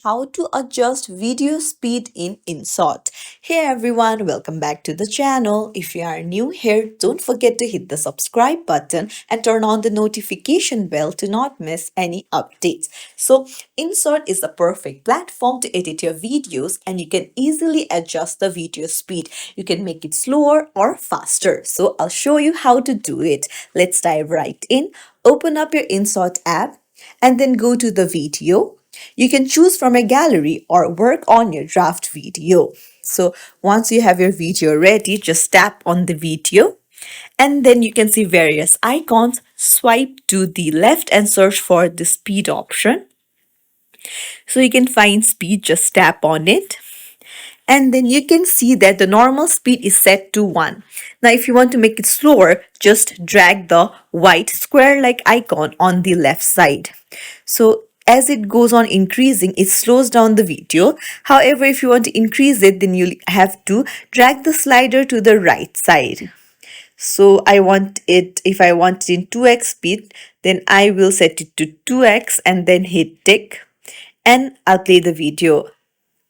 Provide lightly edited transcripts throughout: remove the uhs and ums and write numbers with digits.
how to adjust video speed in InShot. Hey everyone, welcome back to the channel. If you are new here, don't forget to hit the subscribe button and turn on the notification bell to not miss any updates. So, InShot is the perfect platform to edit your videos and you can easily adjust the video speed. You can make it slower or faster. So, I'll show you how to do it. Let's dive right in. Open up your InShot app and then go to the video. You can choose from a gallery or work on your draft video. So once you have your video ready, just tap on the video and then you can see various icons. Swipe to the left and search for the speed option. So you can find speed, just tap on it. And then you can see that the normal speed is set to 1. Now if you want to make it slower, just drag the white square like icon on the left side. So as it goes on increasing, it slows down the video. However, if you want to increase it, then you have to drag the slider to the right side. So if I want it in 2x speed, then I will set it to 2x and then hit tick and I'll play the video.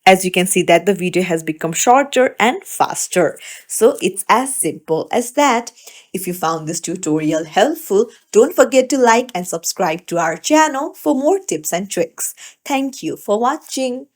As you can see that the video has become shorter and faster. So it's as simple as that. If you found this tutorial helpful, don't forget to like and subscribe to our channel for more tips and tricks. Thank you for watching.